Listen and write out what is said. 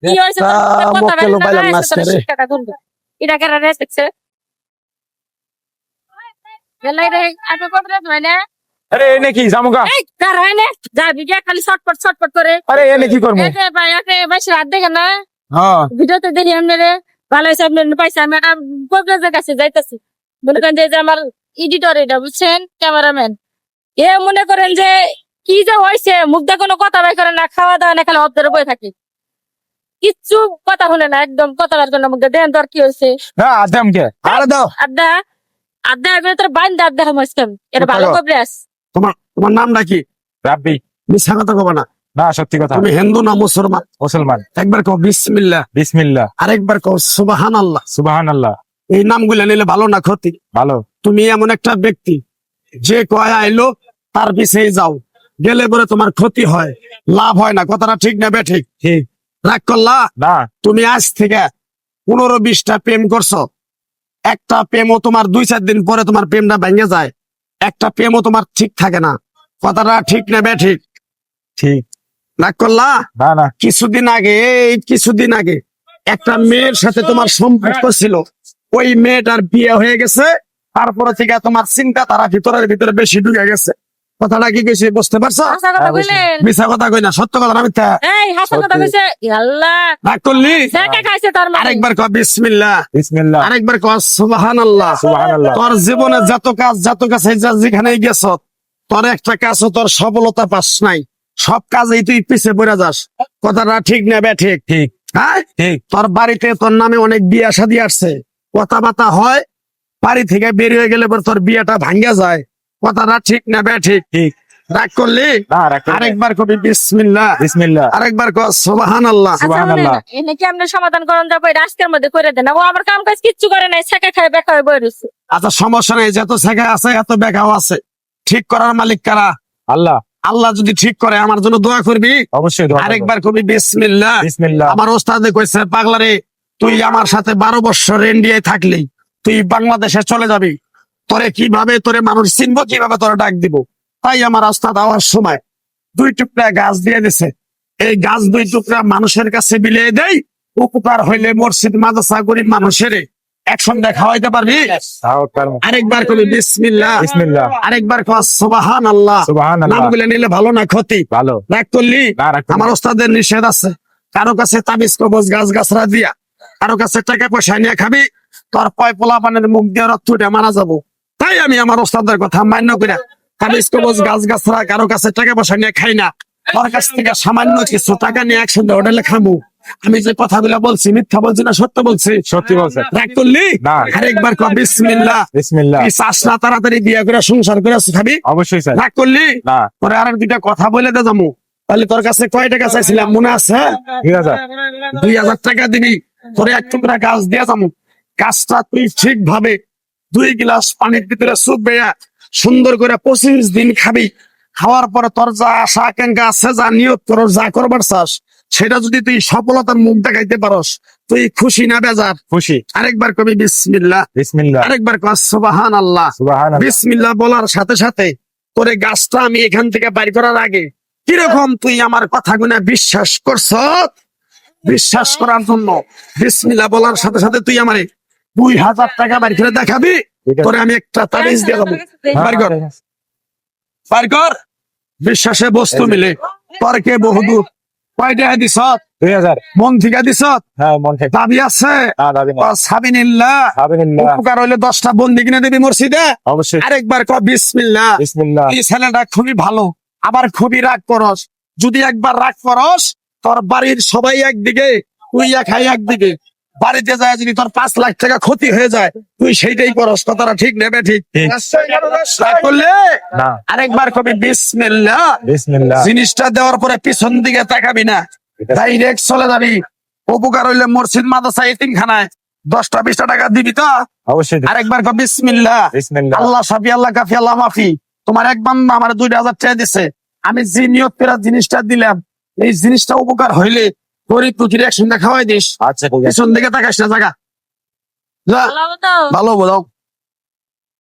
কি হয়েছে এটা কেন দেখছে আরে এনে কি জামুকা? খালি ছটপট ছটপট করে আরে এনে কি করবো? রাত দেখে না হ্যাঁ ভিডিওতে দেখি আপনারে ভালো হয়েছে আপনার পাইছে আমি একটা কবিরাজের কাছে যাইতেছি মনে করেন যে আমার এডিটর এটা বুঝছেন ক্যামেরাম্যান এ মনে করেন যে কি যে হয়েছে মুখ দিয়ে কোনো কথা বের করে না খাওয়া দাওয়া না খালি অব্দের বই থাকে কিচ্ছু কথা শুনে না একদম কথা বের করে না মুখ দিয়ে দেন তোর কি হয়েছে হ্যাঁ আদাম কে আরে দাও আড্ডা আড্ডা এবার তোর বাইন্দা আড্ডা হামাইছিলাম এটা ভালো কবিরাজ তোমার নামটা কি? রাব্বি। মিথ্যা কথা কবা না। না সত্যি কথা। তুমি হিন্দু না মুসলমান? মুসলমান। একবার কও বিসমিল্লাহ। বিসমিল্লাহ। আরেকবার কও সুবহানাল্লাহ। সুবহানাল্লাহ। এই নামগুলো নিলে ভালো না ক্ষতি? ভালো। তুমি এমন একটা ব্যক্তি যে কয় আইলো তার পিছেই যাও, গেলে পরে তোমার ক্ষতি হয়, লাভ হয় না। কথাটা ঠিক না বে ঠিক? ঠিক। রাগ করলা না। তুমি আজ থেকে 15-20টা প্রেম করছো, একটা প্রেমও তোমার 2-4 দিন পরে তোমার প্রেমটা ভেঙে যায়, একটা প্রেমও তোমার ঠিক থাকে না। কথাটা ঠিক না বে ঠিক? ঠিক। রাগ করলা? না না। কিছুদিন আগে একটা মেয়ের সাথে তোমার সম্পর্ক ছিল, ওই মেয়েটার বিয়ে হয়ে গেছে, তারপরে থেকে তোমার চিন্তা তারা ভিতরে বেশি ঢুকে গেছে। কথাটা কি কইছি বুঝতে পারছো? হাসা কথা কইলেন মিথ্যা কথা কই না, সত্য কথা না মিথ্যা? এই হাসা কথা কইছে আল্লাহ রাগ করলি? জায়গা খাইছে তার মানে আরেকবার কও বিসমিল্লাহ। বিসমিল্লাহ। আরেকবার কও সুবহানাল্লাহ। সুবহানাল্লাহ। তোর জীবনে যত কাছে যেখানে গেছ, তোর একটা কাজও তোর সফলতা পাস নাই, সব কাজেই তুই পিছে পড়ে যাস। কথাটা ঠিক না বে ঠিক? ঠিক। হ্যাঁ ঠিক। তোর বাড়িতে তোর নামে অনেক বিয়া শাদী আসছে, কথাবার্তা হয়, বাড়ি থেকে বের হয়ে গেলে পর তোর বিয়েটা ভাঙ্গা যায়। কথাটা ঠিক না বে ঠিক? ঠিক। রাগ করলি? না রাগ করি না। আরেকবার কবি বিসমিল্লাহ। বিসমিল্লাহ। আরেকবার কও সুবহানাল্লাহ। সুবহানাল্লাহ। এনে কি আমরা সমাধান করন যাবো এটা আজকের মধ্যে করে দেন ও আমার কাম কাজ কিচ্ছু করে নাই ছেঁকে খায় বেকা হয়ে বই রয়েছে আচ্ছা সমস্যা নেই, যত শেখা আছে এত বেকাও আছে, ঠিক করার মালিক কারা? আল্লাহ। আল্লাহ যদি ঠিক করে আমার জন্য দোয়া করবি? অবশ্যই দোয়া করব। আরেকবার কবি বিসমিল্লাহ। বিসমিল্লাহ। আমার ওস্তাদে কইছে পাগলারে তুই আমার সাথে 12 বছর ইন্ডিয়ায় থাকলি, তুই বাংলাদেশে চলে যাবি, তোরে মানুষ চিনবো কিভাবে, তোরে ডাক দিব? তাই আমার ওস্তাদ আওয়ার সময় 2 টুকরা গাছ দিয়ে দিছে, এই গাছ 2 টুকরা মানুষের কাছে বিলিয়ে দেয়, উপকার হইলে মসজিদ মাদ্রাসা গরিব মানুষের একসঙ্গে খাওয়াইতে পারবি? তাও পারবো। আরেকবার কবি বিসমিল্লাহ। বিসমিল্লাহ। আরেকবার কও সুবহানাল্লাহ। সুবহানাল্লাহ। নামগুলো নিলে ভালো না ক্ষতি? ভালো। রাগ করলি? না রাগ করি না। আমার ওস্তাদের নিষেধ আছে, কারো কাছে তাবিজ কবজ গাছরা দিয়া, কারো কাছে টাকা পয়সা নিয়ে খাবি, তোর পয় পোলা পানের মুখ দিয়ে রক্ত উঠে মারা যাবো। তাই আমি আমার ওস্তাদের কথা মান্য করে তাবিজ কবজ গাছরা কারো কাছে টাকা পয়সা নিয়ে খাই না, তোর কাছ থেকে সামান্য কিছু টাকা নিয়ে একসঙ্গে হোটেলে খাবো। আমি যে কথাগুলো বলছি মিথ্যা বলছি না সত্য বলছি? সত্যি বলছেন। রাগ করলি? না। আরেকবার কও বিসমিল্লাহ। বিসমিল্লাহ। এই চাষরা তাড়াতাড়ি বিয়ে করে সংসার করে খাবি? অবশ্যই স্যার। রাগ করলি? না। তোরে আর 2টা কথা বলে দে যাবো। তাহলে তোর কাছে কয় টাকা চাইছিলাম মনে আছে? 2000। 2000 টাকা দিবি, তোরে 1 টুকরা গাছ দিয়ে যাবো। গাছটা তুই ঠিক ভাবে 2 গ্লাস পানির ভিতরে চুপ বেয়া সুন্দর করে 25 দিন খাবি। খাওয়ার পরে তোর যা আশা আকাঙ্ক্ষা আছে, যা নিয়ত তোর যা করবার চাস, সেটা যদি তুই সফলতার মুখ দেখাইতে পারস, তুই খুশি না বেজার? খুশি। আরেকবার কবি বিসমিল্লাহ। বিসমিল্লাহ। আরেকবার কও সুবহানাল্লাহ। সুবহানাল্লাহ। বিসমিল্লাহ বলার সাথে সাথে তোরে গাছটা আমি এখান থেকে বাড়ি করার আগে কিরকম তুই আমার কথাগুলো বিশ্বাস করছ? বিশ্বাস করার জন্য বিসমিল্লাহ বলার সাথে সাথে তুই আমারে 2000 টাকা বাড়ি করে দেখাবি, তোরে আমি একটা তাবিজ দিয়ে দেবো। বাড়ি কর, বাড়ি কর। বিশ্বাসে বস্তু মিলে তর্কে বহুদূর। কয় টাকা দিছ? 2000। মন থেকে দিছ? হ্যাঁ মন থেকে। দাবি আছে? না দাবি না। সাবিনিল্লাহ। সাবিনিল্লাহ। উপকার হইলে 10টা বন্দি কিনে দিবি মসজিদে? অবশ্যই। আরেকবার কও বিসমিল্লাহ। বিসমিল্লাহ। এই ছেলেটা খুবই ভালো, আবার খুবই রাগ করস। যদি একবার রাগ করস, তোর বাড়ির সবাই একদিকে, তুই খাই একদিকে। বাড়িতে যায় যদি তোর 5 লাখ টাকা ক্ষতি হয়ে যায়, তুই সেইটাই করস। কথাটা ঠিক নেবে ঠিক? ঠিক। রাগ করলে? না। আরেকবার কবি বিসমিল্লাহ। বিসমিল্লাহ। জিনিসটা দেওয়ার পরে পিছন দিকে তাকাবি না, ডাইরেক্ট চলে যাবি। উপকার হইলে মসজিদ মাদ্রাসা এতিমখানায় 10টা-20টা টাকা দিবি তো? অবশ্যই। আরেকবার কও বিসমিল্লাহ। বিসমিল্লাহ। আল্লাহ সাফি, আল্লাহ কাফি, আল্লাহ মাফি। তোমার এক বান্দা আমার 2000 টাকা দিছে, আমি যে নিয়ত করে জিনিসটা দিলাম, এই জিনিসটা উপকার হইলে গরিব দুঃখীর একসঙ্গে খাওয়াই দিস। আচ্ছা ঠিক আছে। পিছন দিকে তাকাস না, জায়গা যা। ভালো মতো ভালো বলো।